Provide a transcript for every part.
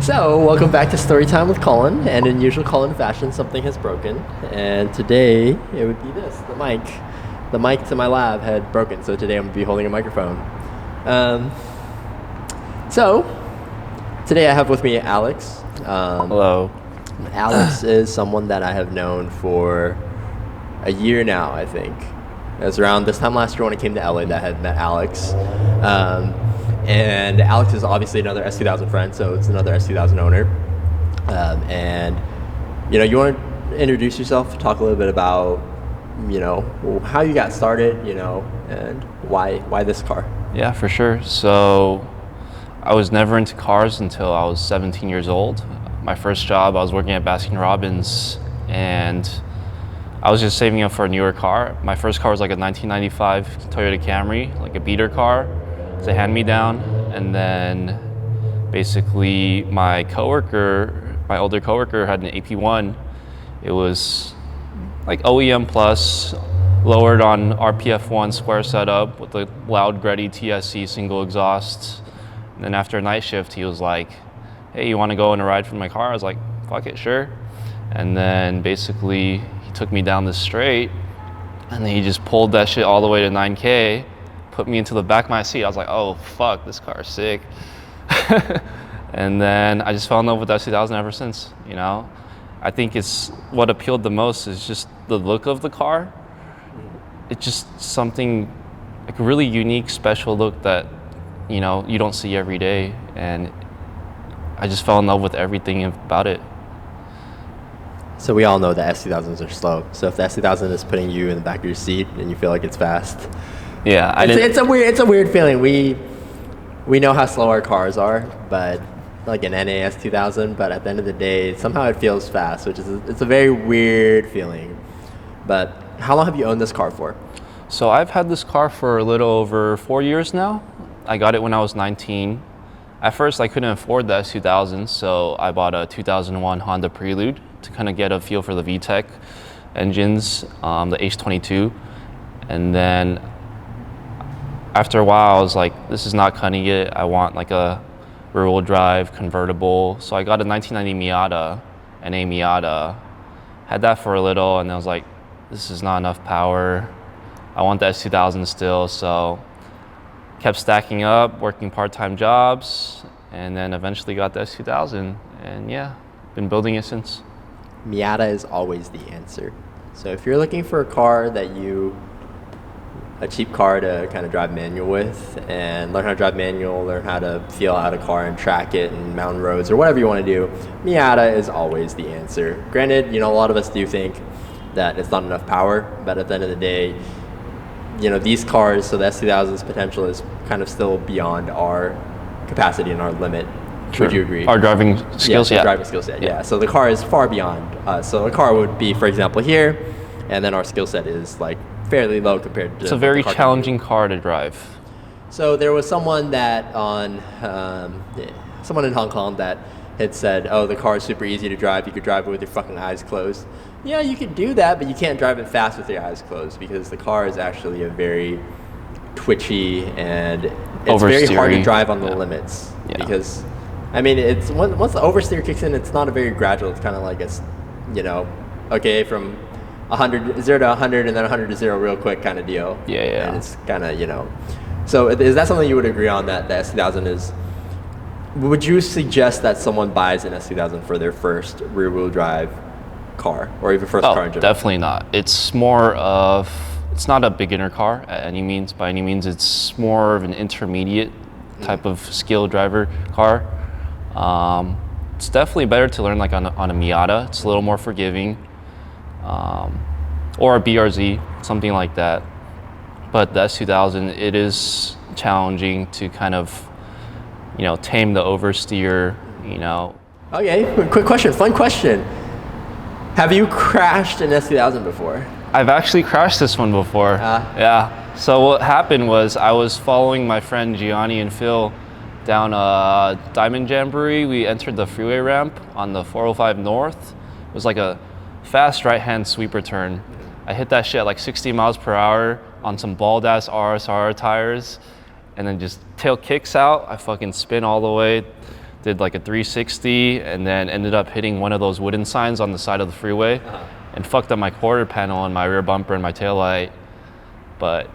So, welcome back to Storytime with Cullen, and in usual Cullen fashion, something has broken, and today it would be this, the mic. The mic to my lab had broken, so today I'm going to be holding a microphone. So, today I have with me Alex. Hello. Alex is someone that I have known for a year now, I think. It was around this time last year when I came to LA that I had met Alex. And Alex is obviously another S2000 friend, so it's another S2000 owner. And, you want to introduce yourself, talk a little bit about, how you got started, and why this car? Yeah, for sure. So I was never into cars until I was 17 years old. My first job, I was working at Baskin-Robbins, and I was just saving up for a newer car. My first car was like a 1995 Toyota Camry, like a beater car. It's a hand-me-down. And then basically my older coworker had an AP1. It was like OEM plus, lowered on RPF1 square setup with a loud Gretty TSC single exhaust. And then after a night shift, he was like, hey, you want to go on a ride from my car? I was like, fuck it, sure. And then basically he took me down the straight, and then he just pulled that shit all the way to 9K, put me into the back of my seat. I was like, oh fuck, this car is sick. And then I just fell in love with S2000 ever since, I think it's what appealed the most is just the look of the car. It's just something like a really unique, special look that, you don't see every day. And I just fell in love with everything about it. So we all know that S2000s are slow. So if the S2000 is putting you in the back of your seat and you feel like it's fast, yeah, it's a weird feeling. We know how slow our cars are, but like an NA S2000. But at the end of the day, somehow it feels fast, which is it's a very weird feeling. But how long have you owned this car for? So I've had this car for a little over 4 years now. I got it when I was 19. At first, I couldn't afford the S2000, so I bought a 2001 Honda Prelude to kind of get a feel for the VTEC engines, the H22. And then after a while, I was like, this is not cutting it. I want like a rear-wheel drive convertible. So I got a 1990 Miata, NA Miata. Had that for a little, and I was like, this is not enough power. I want the S2000 still, so kept stacking up, working part-time jobs, and then eventually got the S2000. And yeah, been building it since. Miata is always the answer. So if you're looking for a cheap car to kind of drive manual with and learn how to drive manual, learn how to feel out a car and track it and mountain roads or whatever you want to do, Miata is always the answer. Granted, a lot of us do think that it's not enough power, but at the end of the day, these cars, so the S2000's potential is kind of still beyond our capacity and our limit. Sure. Would you agree? Our driving skills, yeah. Driving skills, yeah. So the car is far beyond. So a car would be, for example, here, and then our skill set is like fairly low compared to. It's a very challenging car to drive. So there was someone someone in Hong Kong that had said, "Oh, the car is super easy to drive. You could drive it with your fucking eyes closed." Yeah, you could do that, but you can't drive it fast with your eyes closed because the car is actually a very twitchy and it's very hard to drive on the limits. Yeah. Because, it's once the oversteer kicks in, it's not a very gradual. It's kind of like from 0 to 100 and then 100 to 0 real quick kind of deal. Yeah. And it's kind of, So is that something you would agree on, that the S2000 is? Would you suggest that someone buys an S2000 for their first rear-wheel drive car, or even first car in general? Definitely not. It's not a beginner car by any means. It's more of an intermediate type of skill driver car. It's definitely better to learn like on a Miata. It's a little more forgiving, or a BRZ, something like that. But the S2000, it is challenging to kind of, tame the oversteer, Okay, quick question, fun question. Have you crashed an S2000 before? I've actually crashed this one before. Yeah. So what happened was I was following my friend Gianni and Phil down a Diamond Jamboree. We entered the freeway ramp on the 405 North. It was like a fast right-hand sweeper turn. I hit that shit at like 60 miles per hour on some bald-ass RSR tires, and then just tail kicks out. I fucking spin all the way did like a 360, and then ended up hitting one of those wooden signs on the side of the freeway, and fucked up my quarter panel and my rear bumper and my taillight. But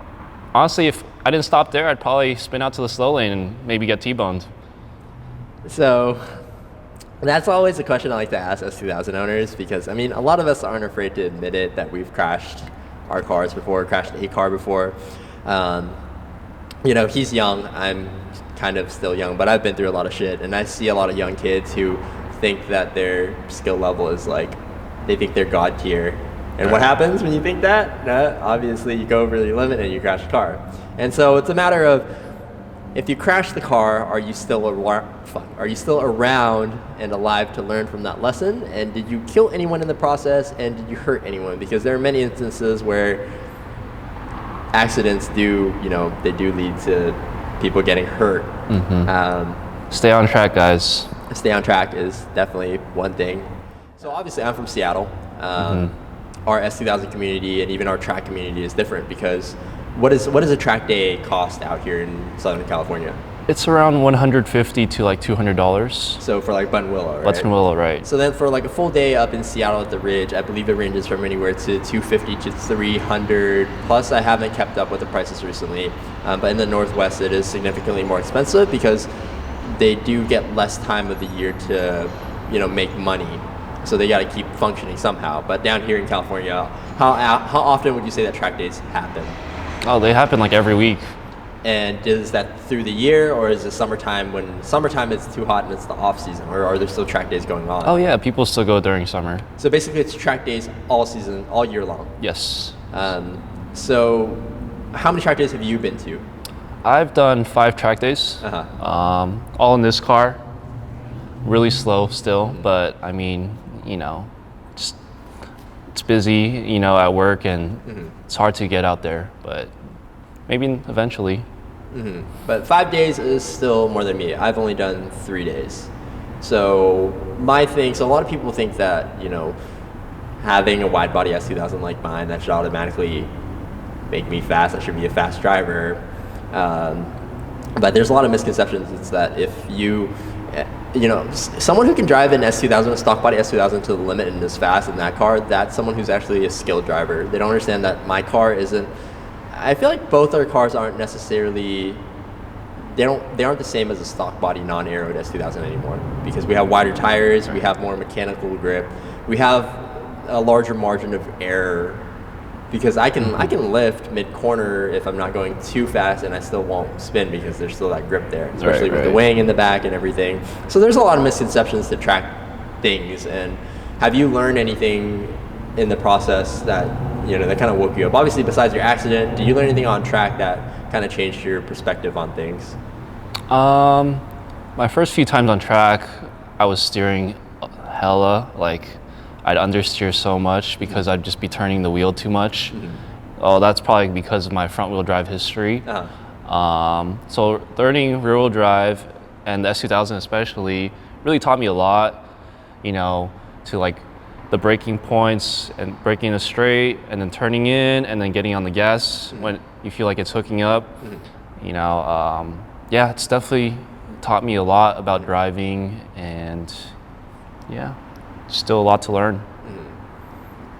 honestly, if I didn't stop there, I'd probably spin out to the slow lane and maybe get T-boned. So that's always a question I like to ask S2000 owners, because I mean, a lot of us aren't afraid to admit it, that we've crashed our cars before, crashed a car before. You know, he's young, I'm kind of still young, but I've been through a lot of shit, and I see a lot of young kids who think that their skill level is like, they think they're God tier. And what happens when you think that? Obviously, you go over the limit and you crash the car. And so it's a matter of, if you crash the car, are you still around and alive to learn from that lesson? And did you kill anyone in the process? And did you hurt anyone? Because there are many instances where accidents do, you know, they do lead to people getting hurt. Stay on track, guys. Stay on track is definitely one thing. So obviously, I'm from Seattle. Our S2000 community and even our track community is different, because what does a track day cost out here in Southern California? It's around $150 to like $200. So for like Buttonwillow, right? Buttonwillow, right. So then for like a full day up in Seattle at the Ridge, I believe it ranges from anywhere to $250 to $300. Plus, I haven't kept up with the prices recently. But in the Northwest, it is significantly more expensive, because they do get less time of the year to, you know, make money. So they got to keep functioning somehow. But down here in California, how often would you say that track days happen? Oh, they happen like every week. And is that through the year, or is it summertime, when summertime it's too hot and it's the off season, or are there still track days going on? Oh yeah, people still go during summer. So basically it's track days all season, all year long. Yes. So how many track days have you been to? I've done 5 track days, all in this car. Really slow still, but I mean, you know, just, it's busy, you know, at work, and it's hard to get out there, but maybe eventually. But 5 days is still more than me. I've only done 3 days. So so a lot of people think that, you know, having a wide body S2000 like mine, that should automatically make me fast. I should be a fast driver. But there's a lot of misconceptions. It's that if you know, someone who can drive an S2000, a stock body S2000 to the limit and is fast in that car, that's someone who's actually a skilled driver. They don't understand that my car isn't. I feel like both our cars aren't necessarily, they aren't the same as a stock body non-aeroed S2000 anymore, because we have wider tires, we have more mechanical grip, we have a larger margin of error, because I can lift mid-corner if I'm not going too fast, and I still won't spin because there's still that grip there, especially with the wing in the back and everything. So there's a lot of misconceptions to track things. And have you learned anything in the process that, you know, that kind of woke you up? Obviously, besides your accident, did you learn anything on track that kind of changed your perspective on things? My first few times on track, I was steering hella, like I'd understeer so much because I'd just be turning the wheel too much. Oh, that's probably because of my front wheel drive history. So learning rear wheel drive, and the S2000 especially, really taught me a lot, you know, to like the braking points and braking in a straight and then turning in and then getting on the gas when you feel like it's hooking up. You know, yeah, it's definitely taught me a lot about driving, and yeah, still a lot to learn.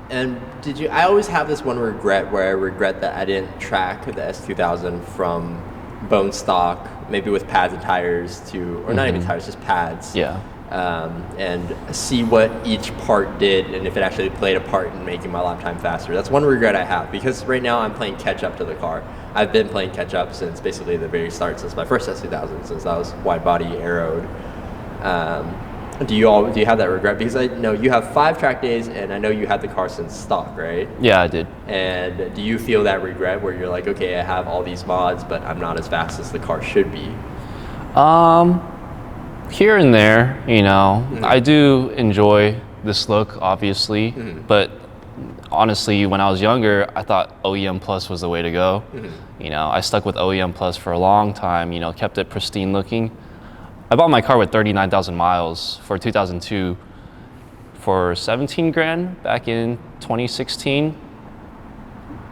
And I always have this one regret where I regret that I didn't track the S2000 from bone stock, maybe with pads and tires or not even tires, just pads. Yeah. And see what each part did and if it actually played a part in making my lap time faster. That's one regret I have, because right now I'm playing catch up to the car. I've been playing catch up since basically the very start, since my first S2000, since I was wide body aeroed. Do you have that regret? Because I know you have 5 track days, and I know you had the car since stock, right? Yeah, I did. And do you feel that regret where you're like, okay, I have all these mods, but I'm not as fast as the car should be? Here and there, you know, I do enjoy this look, obviously, but honestly, when I was younger, I thought OEM Plus was the way to go. You know, I stuck with OEM Plus for a long time, you know, kept it pristine looking. I bought my car with 39,000 miles for 2002 for 17 grand back in 2016.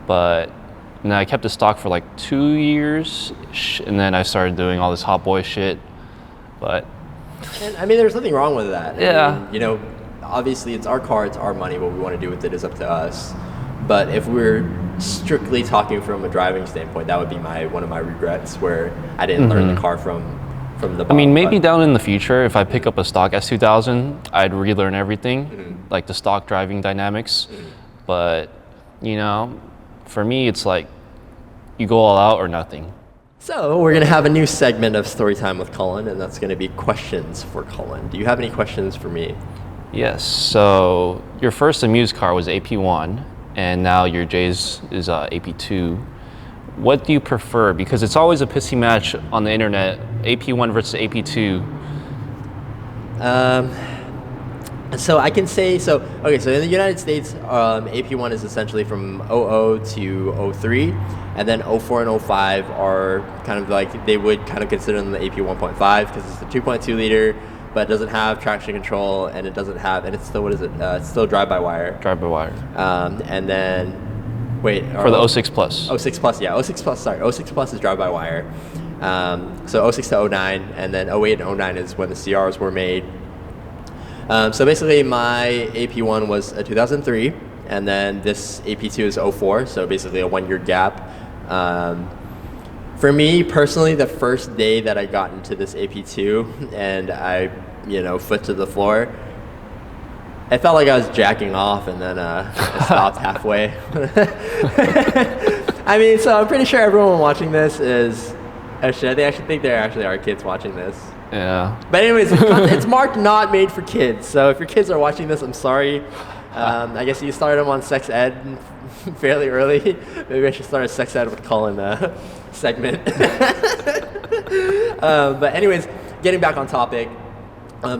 But then I kept the stock for like 2 years, and then I started doing all this hot boy shit. But And I mean, there's nothing wrong with that. Yeah. I mean, you know, obviously it's our car, it's our money. What we want to do with it is up to us. But if we're strictly talking from a driving standpoint, that would be one of my regrets, where I didn't learn the car from the bottom. I mean, maybe down in the future, if I pick up a stock S2000, I'd relearn everything, like the stock driving dynamics. But, you know, for me, it's like you go all out or nothing. So we're going to have a new segment of Storytime with Cullen, and that's going to be questions for Cullen. Do you have any questions for me? Yes. So your first amused car was AP1, and now your J's is AP2. What do you prefer? Because it's always a pissy match on the internet, AP1 versus AP2. So I can say, okay, so in the United States, AP1 is essentially from 00 to 03, and then 04 and 05 are kind of like, they would kind of consider them the AP 1.5 because it's a 2.2 liter, but it doesn't have traction control, and it doesn't have, and it's still, what is it? It's still drive-by-wire. Drive-by-wire. And then, wait. For the 06 Plus. 06 Plus, yeah. 06 Plus, sorry. 06 Plus is drive-by-wire. So 06 to 09, and then 08 and 09 is when the CRs were made. So basically my AP1 was a 2003, and then this AP2 is 04, so basically a 1 year gap. For me personally, the first day that I got into this AP2 and I, foot to the floor, it felt like I was jacking off, and then I stopped halfway. I mean, so I'm pretty sure everyone watching this is, actually, I actually think there actually are kids watching this. Yeah. But anyways, it's marked not made for kids. So if your kids are watching this, I'm sorry. I guess you started them on sex ed fairly early. Maybe I should start a sex ed with Cullen segment. But anyways, getting back on topic.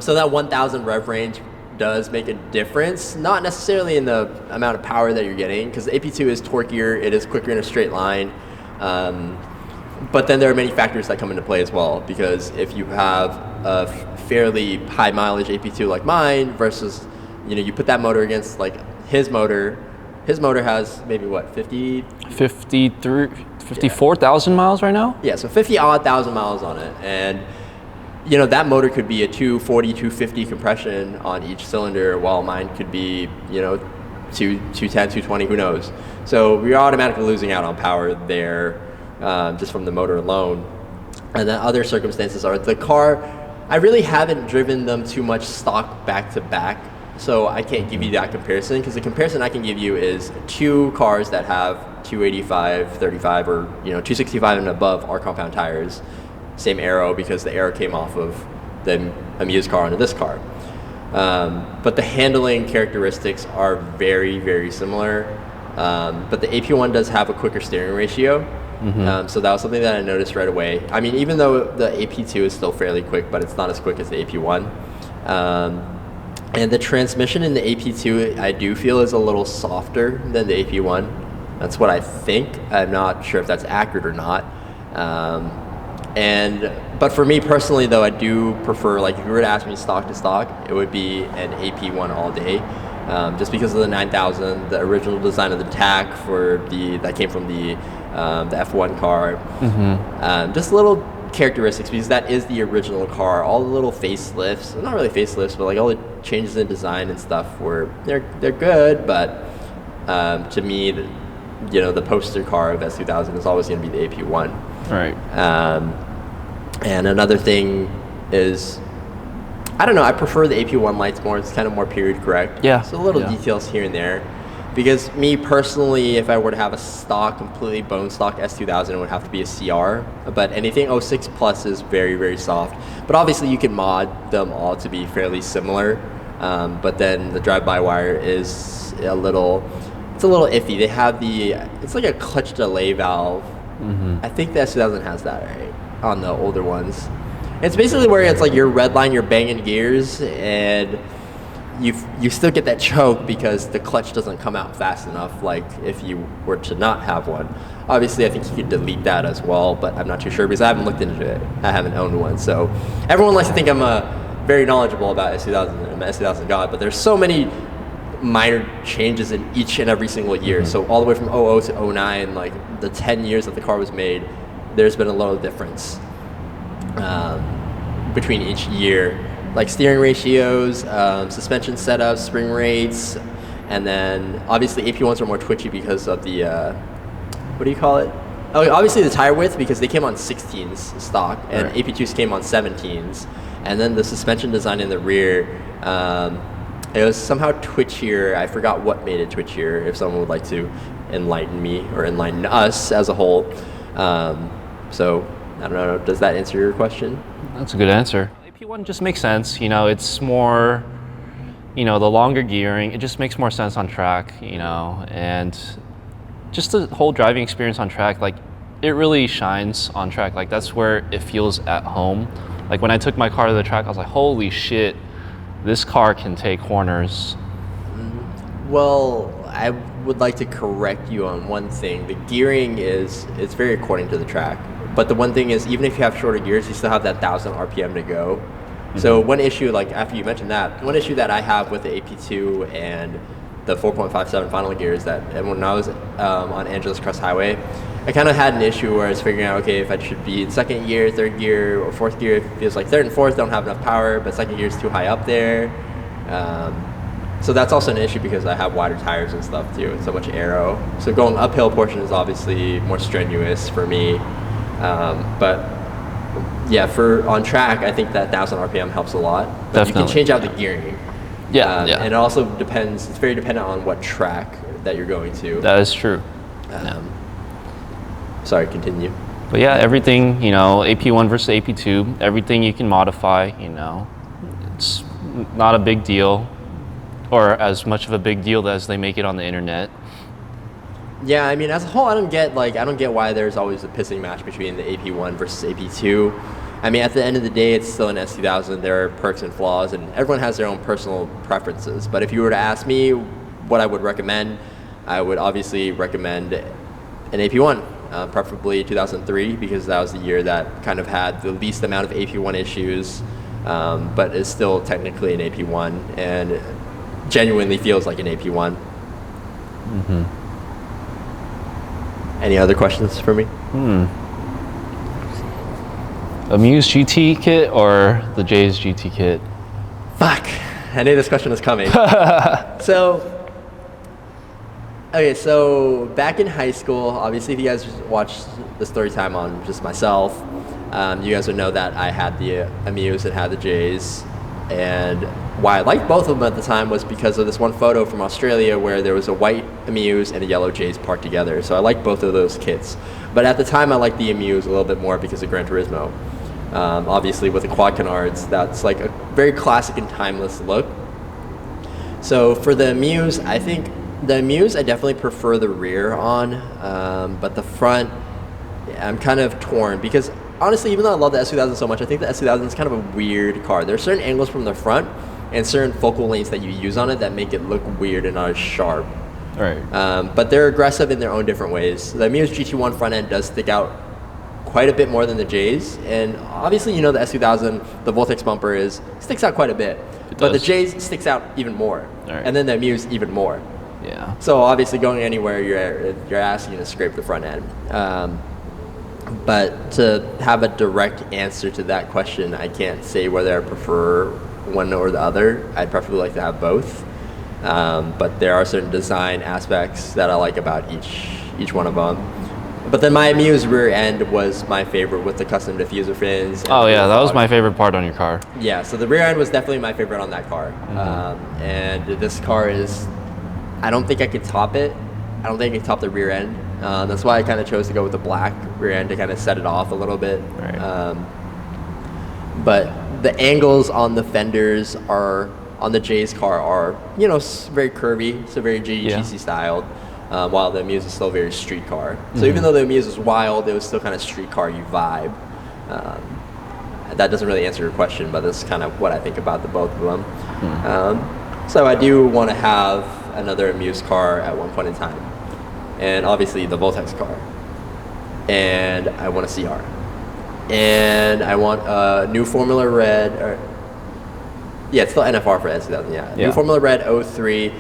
So that 1,000 rev range does make a difference. Not necessarily in the amount of power that you're getting, because the AP2 is torquier. It is quicker in a straight line. But then there are many factors that come into play as well, because if you have a fairly high mileage AP2 like mine versus, you put that motor against like his motor has maybe what, 54,000 miles right now? Yeah, so 50-odd thousand miles on it. And, that motor could be a 240, 250 compression on each cylinder, while mine could be, 210, 220, who knows. So we're automatically losing out on power there. Just from the motor alone. And then other circumstances are the car, I really haven't driven them too much stock back to back, so I can't give you that comparison, because the comparison I can give you is two cars that have 285, 35, or 265 and above are compound tires. Same aero, because the aero came off of the amused car onto this car. But the handling characteristics are very, very similar. But the AP1 does have a quicker steering ratio. So that was something that I noticed right away. I mean, even though the AP2 is still fairly quick, but it's not as quick as the AP1. And the transmission in the AP2, I do feel, is a little softer than the AP1. That's what I think. I'm not sure if that's accurate or not. But for me personally, though, I do prefer, like, if you were to ask me stock to stock, it would be an AP1 all day. Just because of the 9000, the original design of the tach that came from the F1 car. Just little characteristics, because that is the original car. All the little facelifts, not really facelifts, but like all the changes in design and stuff they're good, but to me, the poster car of S2000 is always going to be the AP1. Right. And another thing is, I don't know, I prefer the AP1 lights more. It's kind of more period correct. Yeah. So little details here and there. Because me personally, if I were to have a completely bone stock S2000, it would have to be a CR. But anything 06 Plus is very, very soft. But obviously you can mod them all to be fairly similar. But then the drive-by-wire is a little iffy. They have it's like a clutch delay valve. I think the S2000 has that, right? On the older ones. It's basically where it's like you're redline, you're banging gears, and you still get that choke because the clutch doesn't come out fast enough, like if you were to not have one. Obviously, I think you could delete that as well, but I'm not too sure because I haven't looked into it. I haven't owned one. So everyone likes to think I'm very knowledgeable about S2000. I'm an S2000 god, but there's so many minor changes in each and every single year. So all the way from 00 to 09, like the 10 years that the car was made, there's been a little difference between each year. like steering ratios, suspension setups, spring rates, and then obviously AP1s are more twitchy because of the what do you call it? Oh, obviously the tire width, because they came on 16s stock, and Right. AP2s came on 17s, and then the suspension design in the rear, it was somehow twitchier. I forgot what made it twitchier. If someone would like to enlighten me or enlighten us as a whole, so I don't know. Does that answer your question? That's a good answer. AP1 just makes sense. You know, it's more, you know, the longer gearing, it just makes more sense on track, you know, and just the whole driving experience on track, like it really shines on track. Like that's where it feels at home. Like when I took my car to the track, I was like, holy shit, this car can take corners. Well, I would like to correct you on one thing. The gearing it's very according to the track. But the one thing is, even if you have shorter gears, you still have that 1,000 RPM to go. So one issue, like after you mentioned that, one issue that I have with the AP2 and the 4.57 final gears, that and when I was on Angeles Crest Highway, I kind of had an issue where I was figuring out, okay, if I should be in second gear, third gear, or fourth gear. It feels like third and fourth don't have enough power, but second gear is too high up there. So that's also an issue because I have wider tires and stuff too, and so much aero. So going uphill portion is obviously more strenuous for me. But yeah, for on track, I think that 1,000 RPM helps a lot. But you can change out the gearing. Yeah, yeah. And it also depends, it's very dependent on what track that you're going to. That is true. Sorry, continue. But yeah, everything, you know, AP1 versus AP2, everything you can modify, you know. It's not a big deal, or as much of a big deal as they make it on the internet. Yeah, I mean, as a whole, I don't get why there's always a pissing match between the AP1 versus AP2. I mean, at the end of the day, it's still an S2000. There are perks and flaws, and everyone has their own personal preferences. But if you were to ask me what I would recommend, I would obviously recommend an AP1, preferably 2003, because that was the year that kind of had the least amount of AP1 issues, but is still technically an AP1 and genuinely feels like an AP1. Mm-hmm. Any other questions for me? A Muse GT kit or the J's GT kit? Fuck, I knew this question was coming. So back in high school, obviously if you guys watched the story time on just myself, you guys would know that I had the Amuse and had the J's. And why I liked both of them at the time was because of this one photo from Australia where there was a white Amuse and a yellow J's parked together. So I liked both of those kits. But at the time I liked the Amuse a little bit more because of Gran Turismo. Obviously with the quad canards, that's like a very classic and timeless look. So for the Amuse, I think the Amuse I definitely prefer the rear on, but the front, I'm kind of torn because honestly, even though I love the S2000 so much, I think the S2000 is kind of a weird car. There are certain angles from the front and certain focal lengths that you use on it that make it look weird and not as sharp. Right. But they're aggressive in their own different ways. The Muse GT1 front end does stick out quite a bit more than the J's, and obviously you know the S2000, the Voltex bumper sticks out quite a bit, but the J's sticks out even more, Right. and then the Muse even more. Yeah. So obviously going anywhere, you're asking to scrape the front end. But to have a direct answer to that question, I can't say whether I prefer one or the other. I'd preferably like to have both. But there are certain design aspects that I like about each one of them. But then my Muse rear end was my favorite with the custom diffuser fins. Oh yeah, that was my favorite part on your car. Yeah, so the rear end was definitely my favorite on that car. And this car I don't think I could top it. I don't think I could top the rear end. That's why I kind of chose to go with the black rear end to kind of set it off a little bit. Right. But the angles on the fenders on the J's car are, very curvy, so very GTC styled, while the Muse is still very street car. So even though the Muse is wild, it was still kind of street car-y vibe. That doesn't really answer your question, but that's kind of what I think about the both of them. So I do want to have another Muse car at one point in time. And obviously the Voltex car. And I want a CR. And I want a new Formula Red. It's still NFR for S2000, yeah. New Formula Red 03,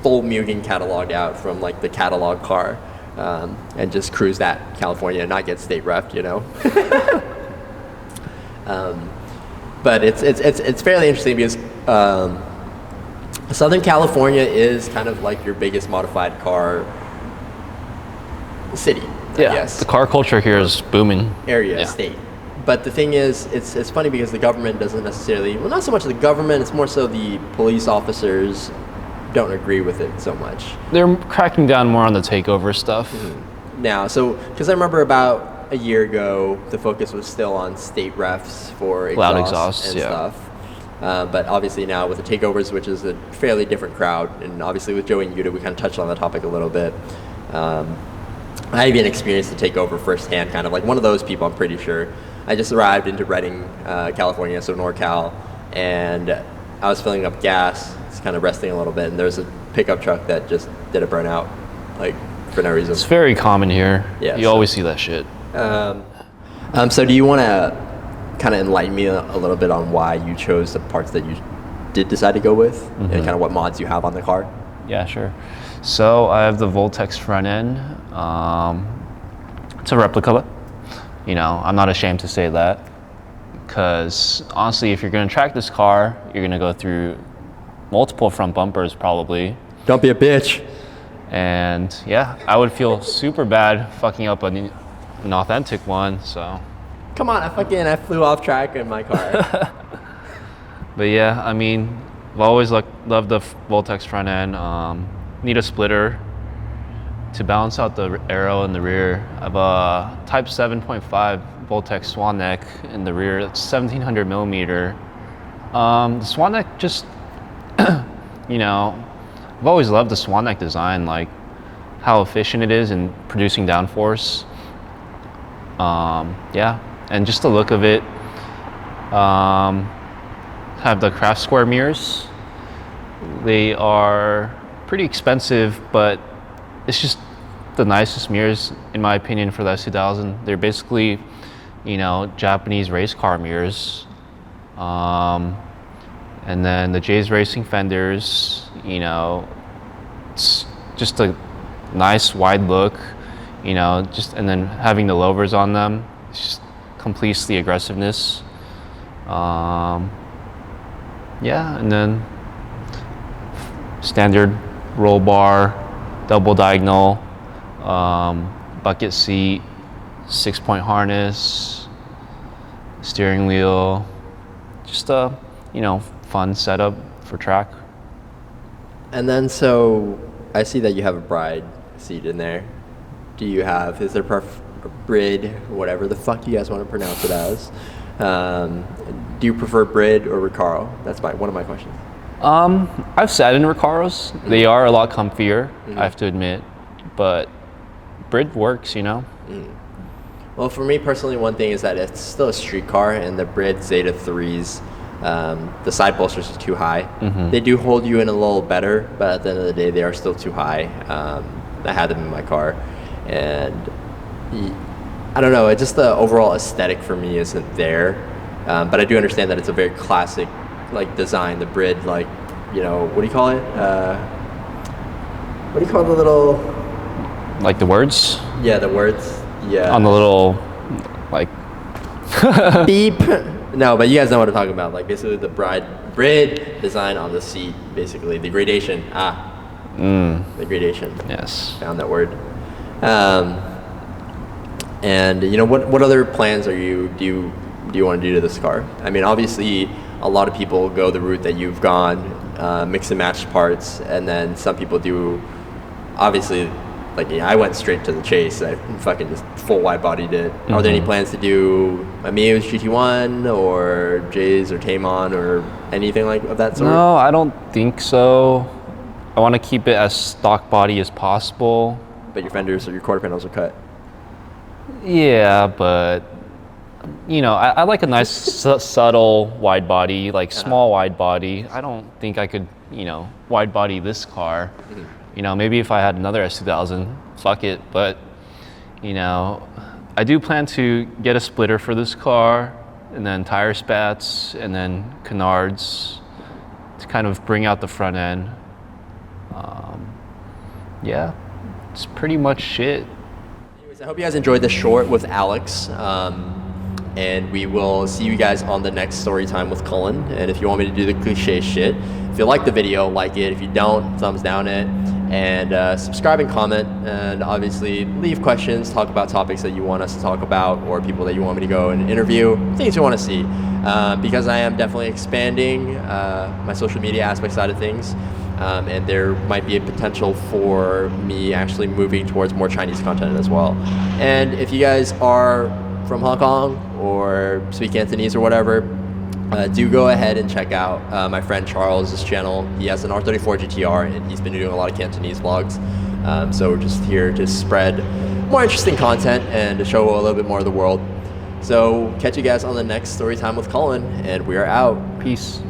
full Mugen cataloged out from like the catalog car. And just cruise that California and not get state refed, But it's fairly interesting because Southern California is kind of like your biggest modified car city. I guess. The car culture here is booming. Area, state. But the thing is, it's funny because the government doesn't necessarily, well, not so much the government, it's more so the police officers don't agree with it so much. They're cracking down more on the takeover stuff. Now, so, because I remember about a year ago, the focus was still on state refs for Loud exhaust exhausts, and stuff. But obviously now with the takeovers, which is a fairly different crowd, and obviously with Joey and Yuta, we kind of touched on the topic a little bit. I even experienced the takeover firsthand, kind of like one of those people, I'm pretty sure. I just arrived into Redding, California, so NorCal, and I was filling up gas, just kind of resting a little bit, and there's a pickup truck that just did a burnout, like, for no reason. It's very common here. Yeah, you always see that shit. So do you want to kind of enlighten me a little bit on why you chose the parts that you did decide to go with, and kind of what mods you have on the car? Yeah, sure. So I have the Voltex front end. It's a replica. You know, I'm not ashamed to say that, because honestly, if you're going to track this car, you're going to go through multiple front bumpers probably. Don't be a bitch. And yeah, I would feel super bad fucking up an authentic one, so. Come on, I flew off track in my car. But yeah, I mean, I've always loved the Voltex front end. Need a splitter to balance out the aero in the rear. I have a Type 7.5 Voltex swan neck in the rear. It's 1700 millimeter. The swan neck just, you know, I've always loved the swan neck design, like how efficient it is in producing downforce. Yeah, and just the look of it. Have the craft square mirrors. They are pretty expensive, but it's just the nicest mirrors in my opinion for the S2000. They're basically, you know, Japanese race car mirrors. And then the J's Racing fenders, you know, it's just a nice wide look, you know, just, and then having the louvers on them, it's just completes the aggressiveness. Yeah, and then standard roll bar, double diagonal, bucket seat, 6-point harness, steering wheel, just a, you know, fun setup for track. And then, so I see that you have a bride seat in there. Do you have, is there Brid, whatever the fuck you guys want to pronounce it as? Do you prefer Brid or Recaro? That's one of my questions. I've sat in Recaros. They are a lot comfier, I have to admit, but Brid works, you know? Well, for me personally, one thing is that it's still a street car, and the Brid Zeta 3s, the side bolsters are too high. They do hold you in a little better, but at the end of the day, they are still too high. I had them in my car, and I don't know, it's just the overall aesthetic for me isn't there. But I do understand that it's a very classic, like, design. The Brid, like, you know, what do you call it? What do you call the little? Like the words? Yeah, the words. Yeah. On the little, like. Beep. No, but you guys know what I'm talking about. Like, basically the Brid design on the seat, basically the gradation. The gradation. Yes. Found that word. And you know, what other plans do you want to do to this car? I mean, obviously, a lot of people go the route that you've gone, mix and match parts, and then some people do, obviously, like, you know, I went straight to the chase. I fucking just full wide bodied it. Are there any plans to do a Mia's GT1 or J's or Taymon or anything like of that sort? No, I don't think so. I want to keep it as stock body as possible. But your fenders or your quarter panels are cut. Yeah, but you know, I like a nice subtle wide body, like small wide body. I don't think I could, you know, wide body this car. You know, maybe if I had another S2000, fuck it. But, you know, I do plan to get a splitter for this car, and then tire spats, and then canards to kind of bring out the front end. Yeah, it's pretty much it. Anyways, I hope you guys enjoyed this short with Alex. and we will see you guys on the next story time with Cullen. And if you want me to do the cliche shit, if you like the video, like it. If you don't, thumbs down it. And subscribe and comment, and obviously leave questions, talk about topics that you want us to talk about, or people that you want me to go and interview, things you want to see. Because I am definitely expanding my social media aspect side of things, and there might be a potential for me actually moving towards more Chinese content as well. And if you guys are from Hong Kong or speak Cantonese or whatever, do go ahead and check out my friend Charles' channel. He has an R34 GTR, and he's been doing a lot of Cantonese vlogs. So we're just here to spread more interesting content and to show a little bit more of the world. So catch you guys on the next story time with Cullen, and we are out. Peace.